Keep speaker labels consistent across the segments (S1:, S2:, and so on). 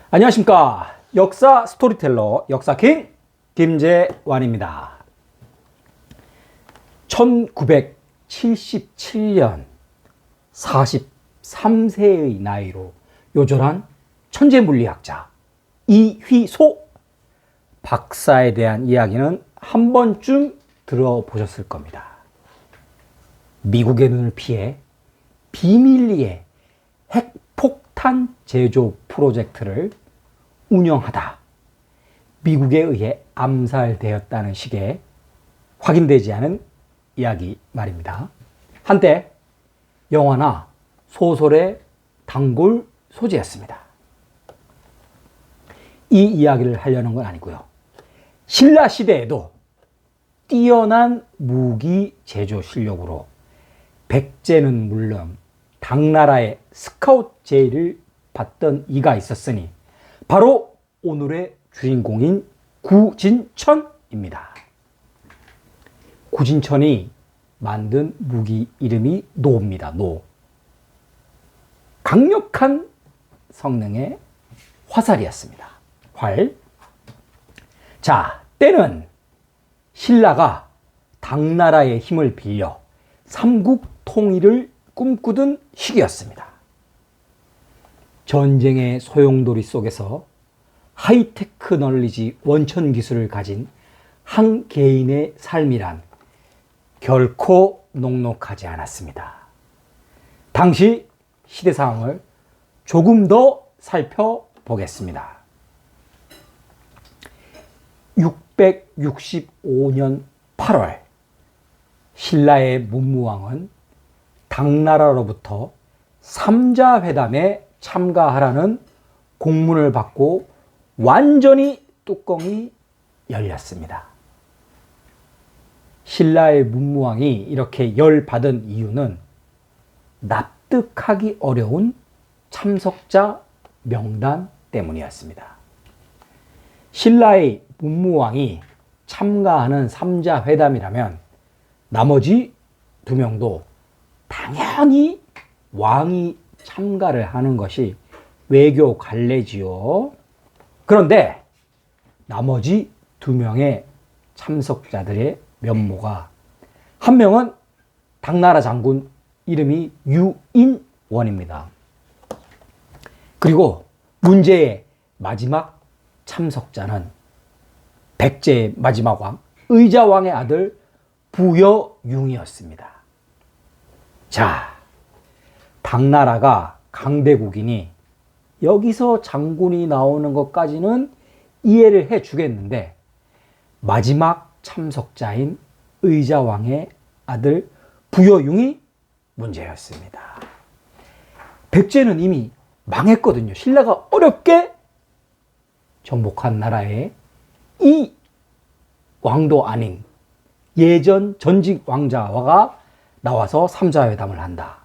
S1: 안녕하십니까. 역사 스토리텔러 역사킹 김재완입니다. 1977년 43세의 나이로 요절한 천재물리학자 이휘소 박사에 대한 이야기는 한 번쯤 들어보셨을 겁니다. 미국의 눈을 피해 비밀리에 핵폭탄 제조 프로젝트를 운영하다 미국에 의해 암살되었다는 식의 확인되지 않은 이야기 말입니다. 한때 영화나 소설의 단골 소재였습니다. 이 이야기를 하려는 건 아니고요. 신라 시대에도 뛰어난 무기 제조 실력으로 백제는 물론 당나라의 스카우트 제의를 받던 이가 있었으니 바로 오늘의 주인공인 구진천입니다. 구진천이 만든 무기 이름이 노입니다. 노. 강력한 성능의 화살이었습니다. 활. 자, 때는 신라가 당나라의 힘을 빌려 삼국 통일을 꿈꾸던 시기였습니다. 전쟁의 소용돌이 속에서 하이테크놀리지 원천 기술을 가진 한 개인의 삶이란 결코 녹록하지 않았습니다. 당시 시대 상황을 조금 더 살펴보겠습니다. 665년 8월 신라의 문무왕은 당나라로부터 삼자회담에 참가하라는 공문을 받고 완전히 뚜껑이 열렸습니다. 신라의 문무왕이 이렇게 열받은 이유는 납득하기 어려운 참석자 명단 때문이었습니다. 신라의 문무왕이 참가하는 삼자회담이라면 나머지 두 명도 당연히 왕이 참가를 하는 것이 외교 관례지요. 그런데 나머지 두 명의 참석자들의 면모가, 한 명은 당나라 장군 이름이 유인원입니다. 그리고 문제의 마지막 참석자는 백제의 마지막 왕 의자왕의 아들 부여융이었습니다. 자, 당나라가 강대국이니 여기서 장군이 나오는 것까지는 이해를 해 주겠는데 마지막 참석자인 의자왕의 아들 부여융이 문제였습니다. 백제는 이미 망했거든요. 신라가 어렵게 정복한 나라에 이 왕도 아닌 예전 전직 왕자가 나와서 삼자회담을 한다.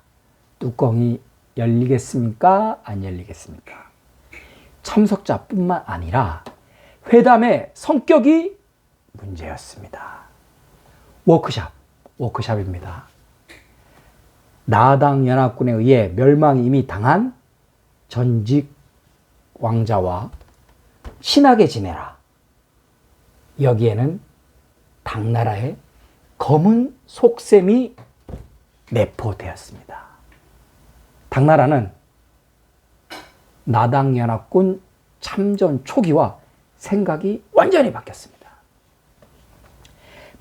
S1: 뚜껑이 열리겠습니까? 안 열리겠습니까? 참석자뿐만 아니라 회담의 성격이 문제였습니다. 워크샵입니다. 나당 연합군에 의해 멸망이 이미 당한 전직 왕자와 친하게 지내라. 여기에는 당나라의 검은 속셈이 내포되었습니다. 당나라는 나당연합군 참전 초기와 생각이 완전히 바뀌었습니다.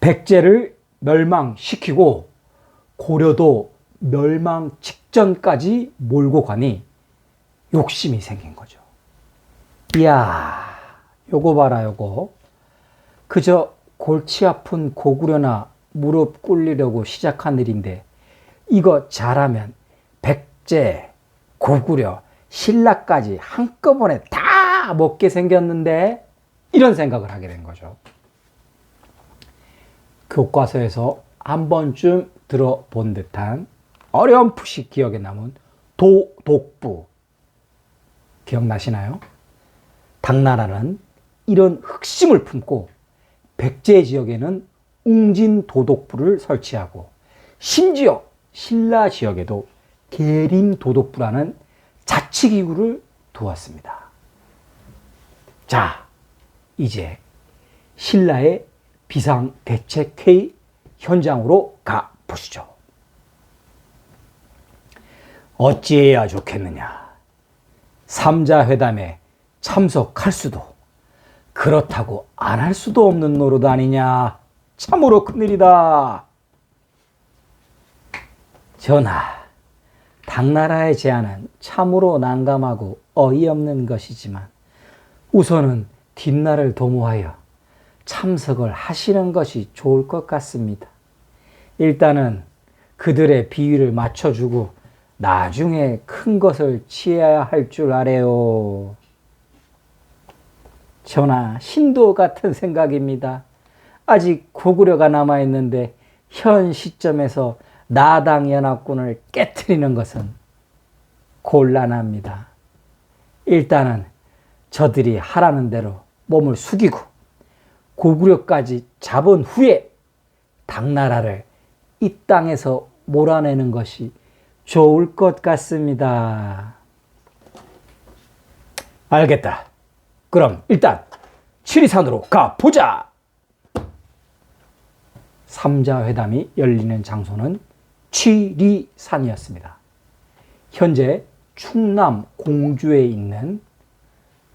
S1: 백제를 멸망시키고 고려도 멸망 직전까지 몰고 가니 욕심이 생긴 거죠. 이야, 요거 봐라, 요거. 그저 골치 아픈 고구려나 무릎 꿇리려고 시작한 일인데 이거 잘하면 백제, 고구려, 신라까지 한꺼번에 다 먹게 생겼는데, 이런 생각을 하게 된 거죠. 교과서에서 한 번쯤 들어본 듯한 어렴풋이 기억에 남은 도독부 기억나시나요? 당나라는 이런 흑심을 품고 백제 지역에는 웅진도독부를 설치하고 심지어 신라 지역에도 계림도독부라는 자치기구를 두었습니다. 자, 이제 신라의 비상대책회의 현장으로 가 보시죠. 어찌해야 좋겠느냐. 삼자회담에 참석할 수도, 그렇다고 안 할 수도 없는 노릇 아니냐. 참으로 큰일이다. 전하, 당나라의 제안은 참으로 난감하고 어이없는 것이지만 우선은 뒷날을 도모하여 참석을 하시는 것이 좋을 것 같습니다. 일단은 그들의 비위를 맞춰주고 나중에 큰 것을 취해야 할 줄 아래요. 전하, 신도 같은 생각입니다. 아직 고구려가 남아있는데 현 시점에서 나당연합군을 깨트리는 것은 곤란합니다. 일단은 저들이 하라는 대로 몸을 숙이고 고구려까지 잡은 후에 당나라를 이 땅에서 몰아내는 것이 좋을 것 같습니다. 알겠다. 그럼 일단 치리산으로 가보자. 삼자회담이 열리는 장소는 치리산이었습니다. 현재 충남 공주에 있는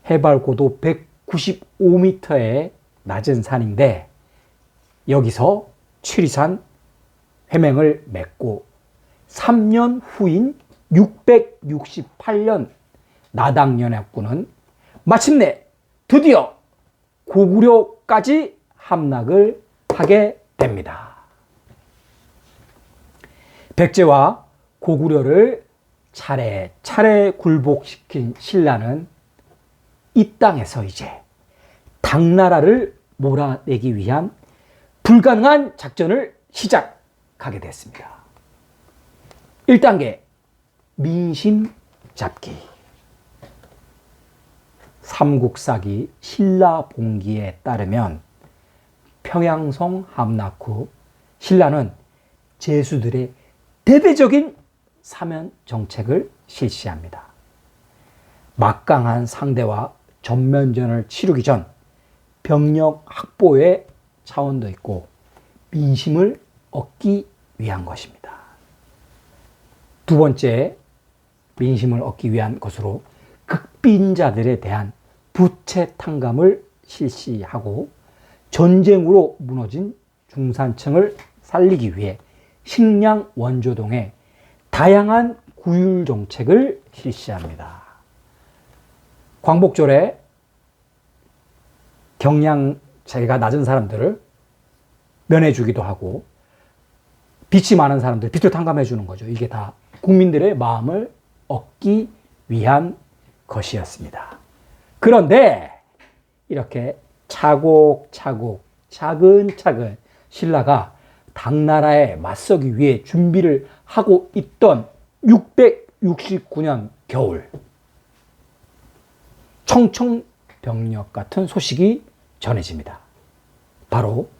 S1: 해발 고도 195m의 낮은 산인데 여기서 치리산 회맹을 맺고 3년 후인 668년 나당연합군은 마침내 드디어 고구려까지 함락을 하게 됩니다. 백제와 고구려를 차례차례 굴복시킨 신라는 이 땅에서 이제 당나라를 몰아내기 위한 불가능한 작전을 시작하게 됐습니다. 1단계 민심 잡기. 삼국사기 신라봉기에 따르면 평양성 함락 후 신라는 제수들의 대대적인 사면 정책을 실시합니다. 막강한 상대와 전면전을 치르기 전 병력 확보의 차원도 있고 민심을 얻기 위한 것입니다. 두 번째, 민심을 얻기 위한 것으로 극빈자들에 대한 부채 탕감을 실시하고 전쟁으로 무너진 중산층을 살리기 위해 식량 원조동에 다양한 구휼 정책을 실시합니다. 광복절에 경량자리가 낮은 사람들을 면해주기도 하고 빚이 많은 사람들 빚을 탕감해 주는 거죠. 이게 다 국민들의 마음을 얻기 위한 것이었습니다. 그런데 이렇게 차곡차곡 차근차근 신라가 당나라에 맞서기 위해 준비를 하고 있던 669년 겨울, 청청병력 같은 소식이 전해집니다. 바로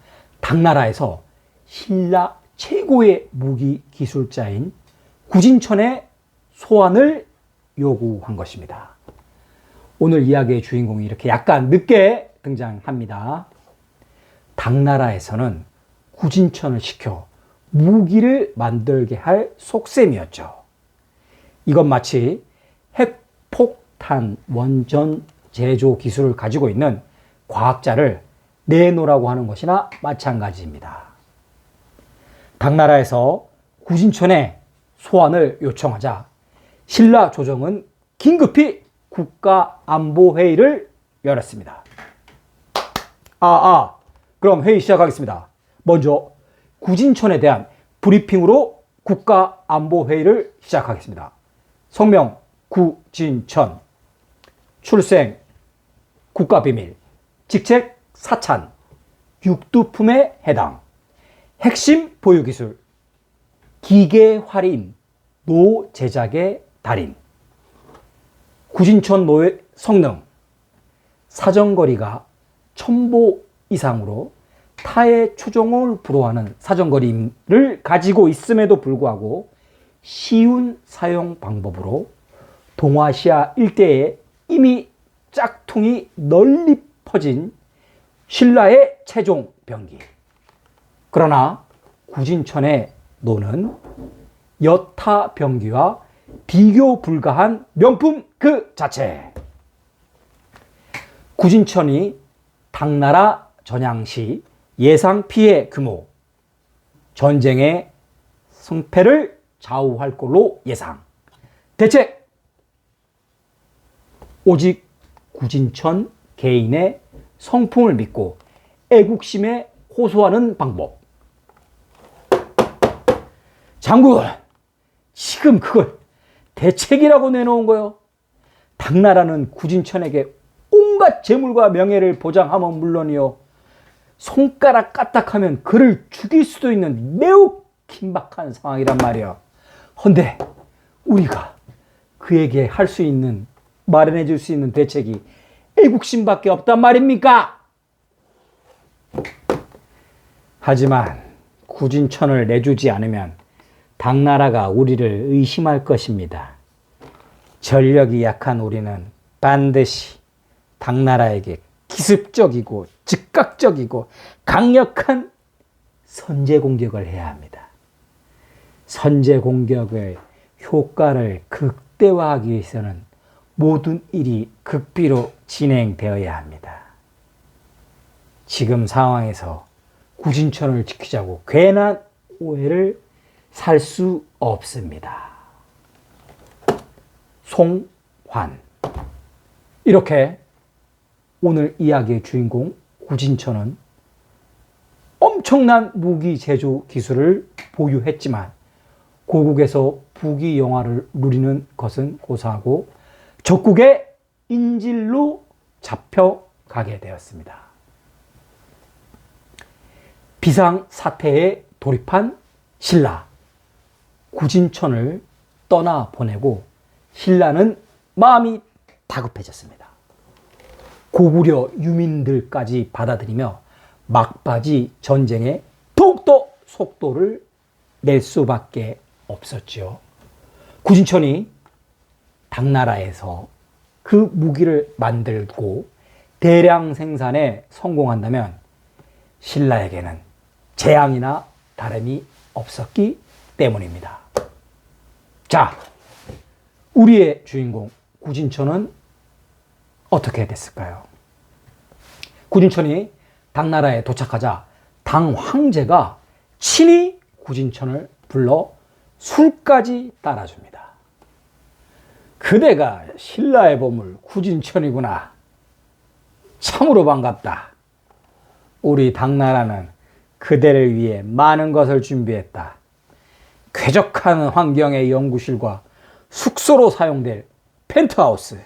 S1: 당나라에서 신라 최고의 무기 기술자인 구진천의 소환을 요구한 것입니다. 오늘 이야기의 주인공이 이렇게 약간 늦게 등장합니다. 당나라에서는 구진천을 시켜 무기를 만들게 할 속셈이었죠. 이건 마치 핵폭탄 원전 제조 기술을 가지고 있는 과학자를 내놓으라고 하는 것이나 마찬가지입니다. 당나라에서 구진천의 소환을 요청하자 신라 조정은 긴급히 국가안보회의를 열었습니다. 그럼 회의 시작하겠습니다. 먼저 구진천에 대한 브리핑으로 국가안보회의를 시작하겠습니다. 성명 구진천, 출생 국가비밀, 직책 사찬, 육두품에 해당, 핵심 보유기술 기계활인, 노 제작의 달인. 구진천 노의 성능, 사정거리가 1000보 이상으로 타의 초종을 불허하는 사정거리를 가지고 있음에도 불구하고 쉬운 사용 방법으로 동아시아 일대에 이미 짝퉁이 널리 퍼진 신라의 최종 병기. 그러나 구진천의 노는 여타 병기와 비교 불가한 명품 그 자체. 구진천이 당나라 전향 시 예상 피해 규모, 전쟁의 승패를 좌우할 걸로 예상. 대책! 오직 구진천 개인의 성품을 믿고 애국심에 호소하는 방법. 장군, 지금 그걸 대책이라고 내놓은 거요. 당나라는 구진천에게 온갖 재물과 명예를 보장하면 물론이요, 손가락 까딱하면 그를 죽일 수도 있는 매우 긴박한 상황이란 말이야. 헌데 우리가 그에게 할 수 있는, 마련해 줄 수 있는 대책이 애국심밖에 없단 말입니까? 하지만 구진천을 내주지 않으면 당나라가 우리를 의심할 것입니다. 전력이 약한 우리는 반드시 당나라에게 기습적이고 즉각적이고 강력한 선제 공격을 해야 합니다. 선제 공격의 효과를 극대화하기 위해서는 모든 일이 극비로 진행되어야 합니다. 지금 상황에서 구진천을 지키자고 괜한 오해를 살 수 없습니다. 송환. 이렇게 오늘 이야기의 주인공 구진천은 엄청난 무기 제조 기술을 보유했지만 고국에서 부귀 영화를 누리는 것은 고사하고 적국의 인질로 잡혀가게 되었습니다. 비상사태에 돌입한 신라. 구진천을 떠나보내고 신라는 마음이 다급해졌습니다. 고구려 유민들까지 받아들이며 막바지 전쟁에 더욱더 속도를 낼 수밖에 없었죠. 구진천이 당나라에서 그 무기를 만들고 대량 생산에 성공한다면 신라에게는 재앙이나 다름이 없었기 때문입니다. 자, 우리의 주인공 구진천은 어떻게 됐을까요? 구진천이 당나라에 도착하자 당 황제가 친히 구진천을 불러 술까지 따라줍니다. 그대가 신라의 보물 구진천이구나. 참으로 반갑다. 우리 당나라는 그대를 위해 많은 것을 준비했다. 쾌적한 환경의 연구실과 숙소로 사용될 펜트하우스,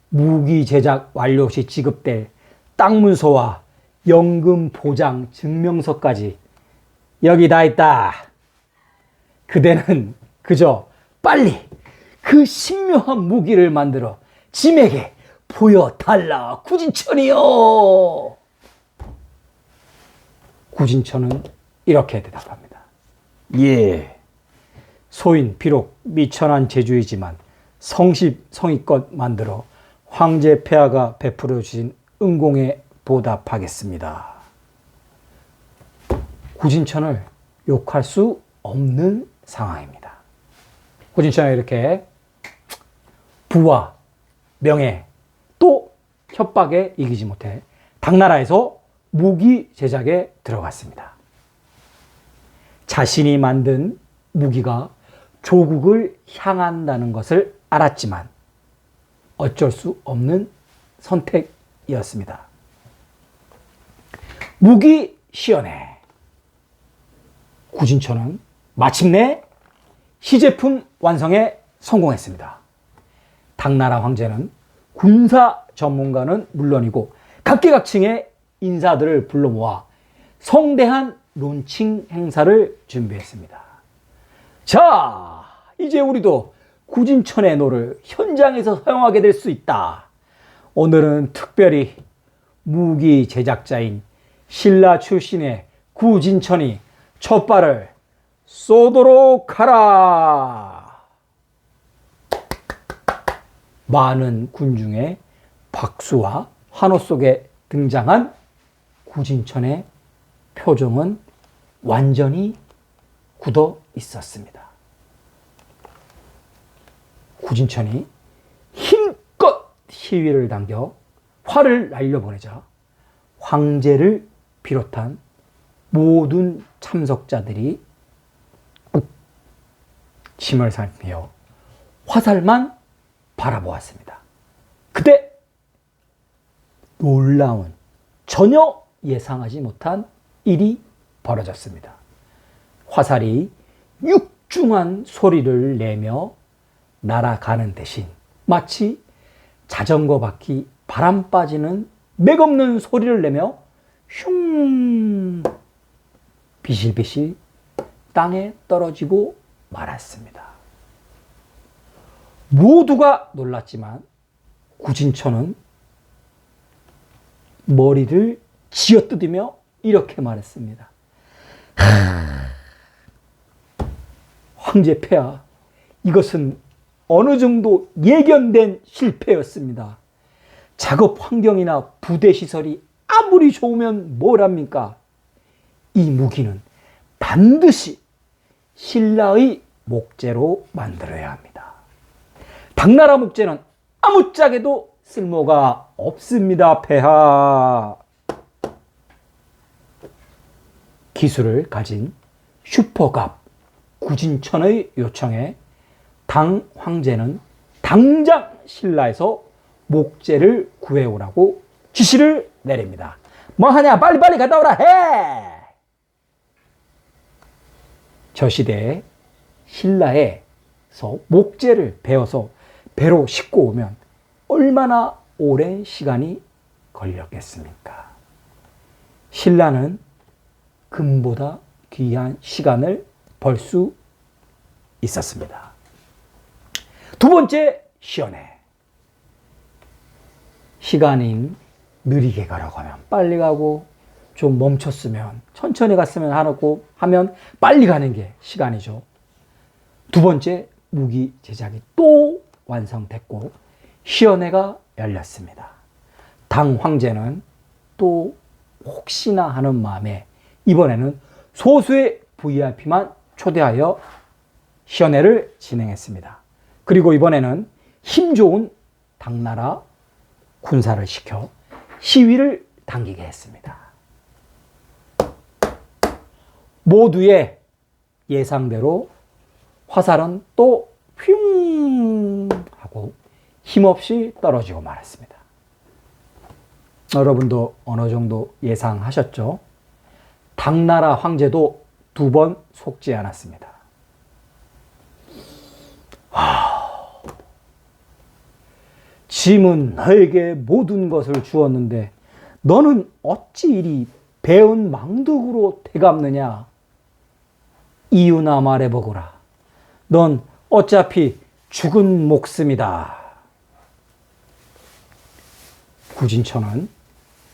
S1: 무기 제작 완료 시 지급될 땅 문서와 연금 보장 증명서까지 여기 다 있다. 그대는 그저 빨리 그 신묘한 무기를 만들어 짐에게 보여달라, 구진천이요. 구진천은 이렇게 대답합니다. 예, 소인 비록 미천한 재주이지만 성심성의껏 만들어 황제 폐하가 베풀어 주신 은공에 보답하겠습니다. 구진천을 욕할 수 없는 상황입니다. 구진천은 이렇게 부와 명예 또 협박에 이기지 못해 당나라에서 무기 제작에 들어갔습니다. 자신이 만든 무기가 조국을 향한다는 것을 알았지만 어쩔 수 없는 선택이었습니다. 무기 시연회. 구진천은 마침내 시제품 완성에 성공했습니다. 당나라 황제는 군사 전문가는 물론이고 각계각층의 인사들을 불러 모아 성대한 론칭 행사를 준비했습니다. 자, 이제 우리도 구진천의 노를 현장에서 사용하게 될 수 있다. 오늘은 특별히 무기 제작자인 신라 출신의 구진천이 첫 발을 쏘도록 하라. 많은 군중의 박수와 환호 속에 등장한 구진천의 표정은 완전히 굳어 있었습니다. 구진천이 힘껏 시위를 당겨 화를 날려보내자 황제를 비롯한 모든 참석자들이 침을 살피며 화살만 바라보았습니다. 그때 놀라운, 전혀 예상하지 못한 일이 벌어졌습니다. 화살이 육중한 소리를 내며 날아가는 대신 마치 자전거 바퀴 바람 빠지는 맥없는 소리를 내며 슝 비실비실 땅에 떨어지고 말았습니다. 모두가 놀랐지만 구진천은 머리를 쥐어뜯으며 이렇게 말했습니다. 황제 폐하, 이것은 어느 정도 예견된 실패였습니다. 작업 환경이나 부대 시설이 아무리 좋으면 뭐랍니까? 이 무기는 반드시 신라의 목재로 만들어야 합니다. 당나라 목재는 아무짝에도 쓸모가 없습니다, 폐하. 기술을 가진 슈퍼갑 구진천의 요청에 당 황제는 당장 신라에서 목재를 구해오라고 지시를 내립니다. 뭐하냐, 빨리빨리 갔다 오라 해! 저 시대에 신라에서 목재를 베어서 배로 싣고 오면 얼마나 오랜 시간이 걸렸겠습니까? 신라는 금보다 귀한 시간을 벌 수 있었습니다. 두 번째, 시연해. 시간이 느리게 가라고 하면 빨리 가고, 좀 멈췄으면 천천히 갔으면 하고 하면 빨리 가는 게 시간이죠. 두 번째, 무기 제작이 또 완성됐고 시연회가 열렸습니다. 당 황제는 또 혹시나 하는 마음에 이번에는 소수의 VIP만 초대하여 시연회를 진행했습니다. 그리고 이번에는 힘 좋은 당나라 군사를 시켜 시위를 당기게 했습니다. 모두의 예상대로 화살은 또 휘웅 하고 힘없이 떨어지고 말았습니다. 여러분도 어느 정도 예상하셨죠? 당나라 황제도 두 번 속지 않았습니다. 짐은 너에게 모든 것을 주었는데 너는 어찌 이리 배은 망덕으로 되갚느냐? 이유나 말해보거라. 넌 어차피 죽은 목숨이다. 구진천은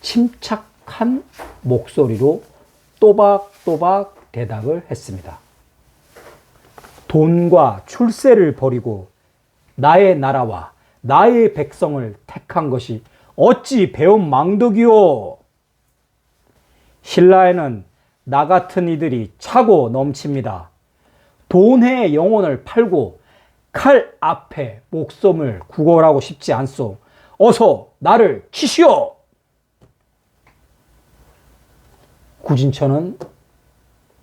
S1: 침착한 목소리로 또박또박 대답을 했습니다. 돈과 출세를 버리고 나의 나라와 나의 백성을 택한 것이 어찌 배운 망덕이오? 신라에는 나 같은 이들이 차고 넘칩니다. 돈의 영혼을 팔고 칼 앞에 목숨을 구걸하고 싶지 않소. 어서 나를 치시오. 구진천은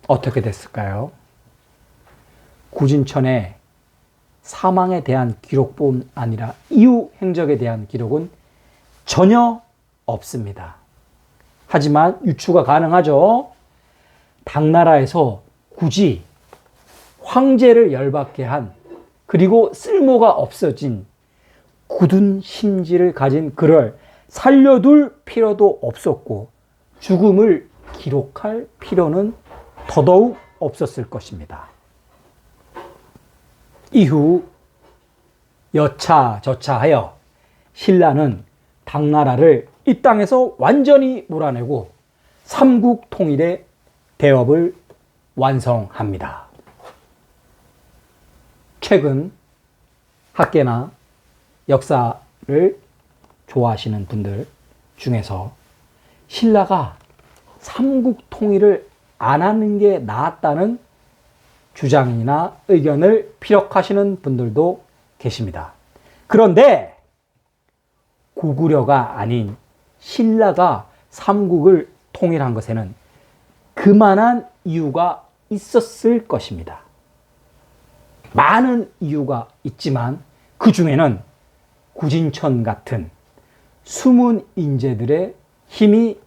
S1: 어떻게 됐을까요? 구진천의 사망에 대한 기록뿐 아니라 이후 행적에 대한 기록은 전혀 없습니다. 하지만 유추가 가능하죠. 당나라에서 굳이 황제를 열받게 한, 그리고 쓸모가 없어진 굳은 심지를 가진 그를 살려둘 필요도 없었고 죽음을 기록할 필요는 더더욱 없었을 것입니다. 이후 여차저차하여 신라는 당나라를 이 땅에서 완전히 몰아내고 삼국 통일의 대업을 완성합니다. 최근 학계나 역사를 좋아하시는 분들 중에서 신라가 삼국 통일을 안 하는 게 나았다는 주장이나 의견을 피력하시는 분들도 계십니다. 그런데 고구려가 아닌 신라가 삼국을 통일한 것에는 그만한 이유가 있었을 것입니다. 많은 이유가 있지만 그 중에는 구진천 같은 숨은 인재들의 힘이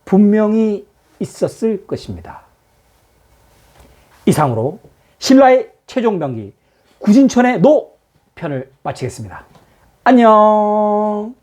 S1: 분명히 있었을 것입니다. 이상으로 신라의 최종 병기 구진천의 노 편을 마치겠습니다. 안녕.